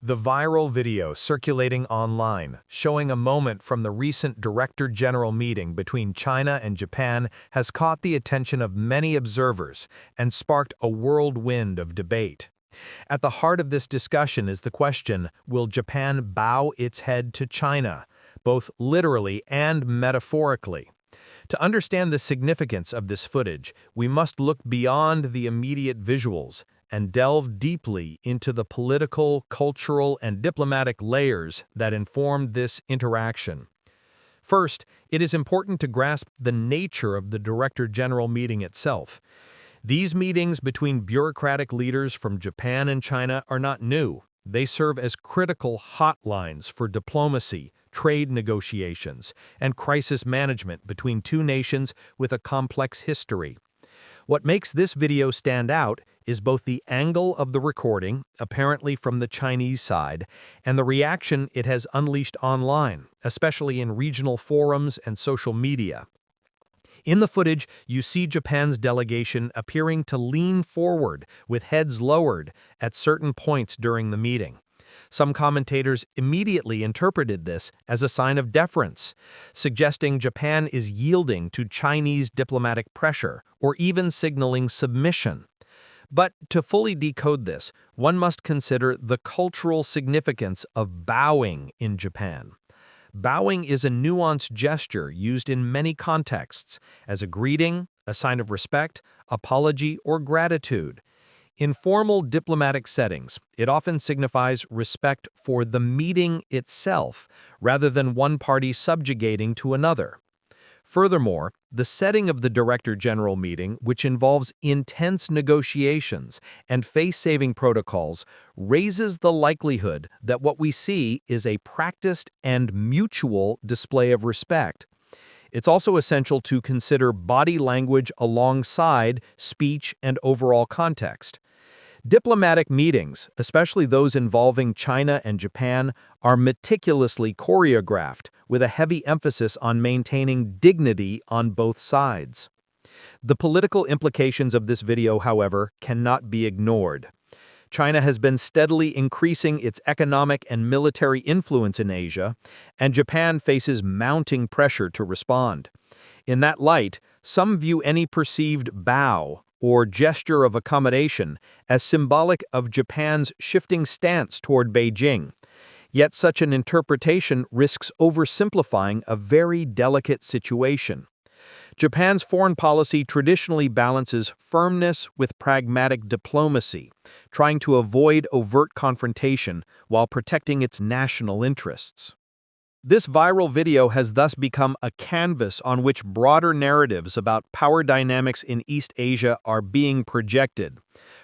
The viral video circulating online, showing a moment from the recent Director General meeting between China and Japan, has caught the attention of many observers and sparked a whirlwind of debate. At the heart of this discussion is the question, will Japan bow its head to China, both literally and metaphorically? To understand the significance of this footage, we must look beyond the immediate visuals and delve deeply into the political, cultural, and diplomatic layers that informed this interaction. First, it is important to grasp the nature of the Director General meeting itself. These meetings between bureaucratic leaders from Japan and China are not new. They serve as critical hotlines for diplomacy, trade negotiations, and crisis management between two nations with a complex history. What makes this video stand out is both the angle of the recording, apparently from the Chinese side, and the reaction it has unleashed online, especially in regional forums and social media. In the footage, you see Japan's delegation appearing to lean forward with heads lowered at certain points during the meeting. Some commentators immediately interpreted this as a sign of deference, suggesting Japan is yielding to Chinese diplomatic pressure or even signaling submission. But to fully decode this, one must consider the cultural significance of bowing in Japan. Bowing is a nuanced gesture used in many contexts as a greeting, a sign of respect, apology, or gratitude. In formal diplomatic settings, it often signifies respect for the meeting itself, rather than one party subjugating to another. Furthermore, the setting of the Director General meeting, which involves intense negotiations and face-saving protocols, raises the likelihood that what we see is a practiced and mutual display of respect. It's also essential to consider body language alongside speech and overall context. Diplomatic meetings, especially those involving China and Japan, are meticulously choreographed with a heavy emphasis on maintaining dignity on both sides. The political implications of this video, however, cannot be ignored. China has been steadily increasing its economic and military influence in Asia, and Japan faces mounting pressure to respond. In that light, some view any perceived bow or gesture of accommodation as symbolic of Japan's shifting stance toward Beijing. Yet such an interpretation risks oversimplifying a very delicate situation. Japan's foreign policy traditionally balances firmness with pragmatic diplomacy, trying to avoid overt confrontation while protecting its national interests. This viral video has thus become a canvas on which broader narratives about power dynamics in East Asia are being projected.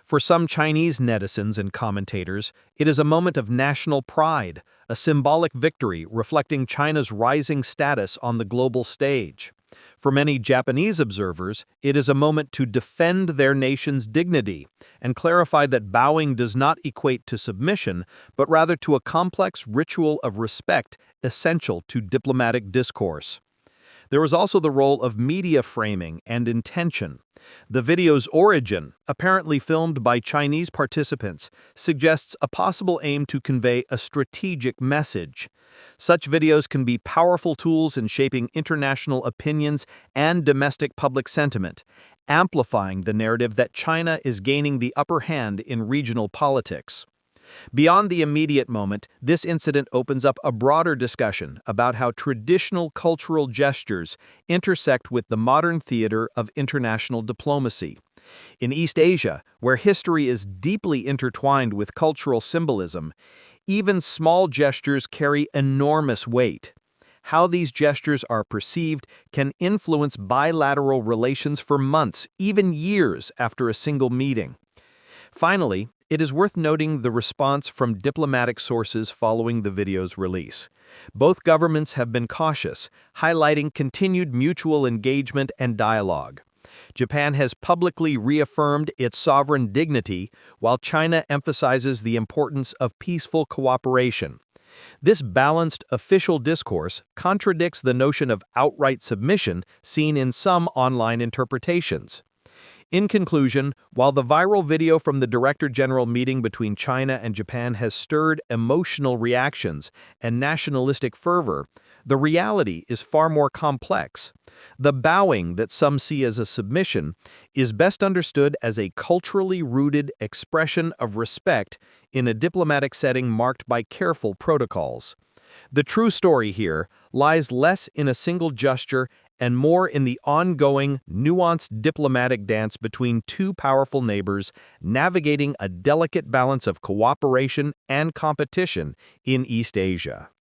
For some Chinese netizens and commentators, it is a moment of national pride, a symbolic victory reflecting China's rising status on the global stage. For many Japanese observers, it is a moment to defend their nation's dignity and clarify that bowing does not equate to submission, but rather to a complex ritual of respect essential to diplomatic discourse. There is also the role of media framing and intention. The video's origin, apparently filmed by Chinese participants, suggests a possible aim to convey a strategic message. Such videos can be powerful tools in shaping international opinions and domestic public sentiment, amplifying the narrative that China is gaining the upper hand in regional politics. Beyond the immediate moment, this incident opens up a broader discussion about how traditional cultural gestures intersect with the modern theater of international diplomacy. In East Asia, where history is deeply intertwined with cultural symbolism, even small gestures carry enormous weight. How these gestures are perceived can influence bilateral relations for months, even years after a single meeting. Finally, it is worth noting the response from diplomatic sources following the video's release. Both governments have been cautious, highlighting continued mutual engagement and dialogue. Japan has publicly reaffirmed its sovereign dignity, while China emphasizes the importance of peaceful cooperation. This balanced official discourse contradicts the notion of outright submission seen in some online interpretations. In conclusion, while the viral video from the Director General meeting between China and Japan has stirred emotional reactions and nationalistic fervor, the reality is far more complex. The bowing that some see as a submission is best understood as a culturally rooted expression of respect in a diplomatic setting marked by careful protocols. The true story here lies less in a single gesture and more in the ongoing, nuanced diplomatic dance between two powerful neighbors navigating a delicate balance of cooperation and competition in East Asia.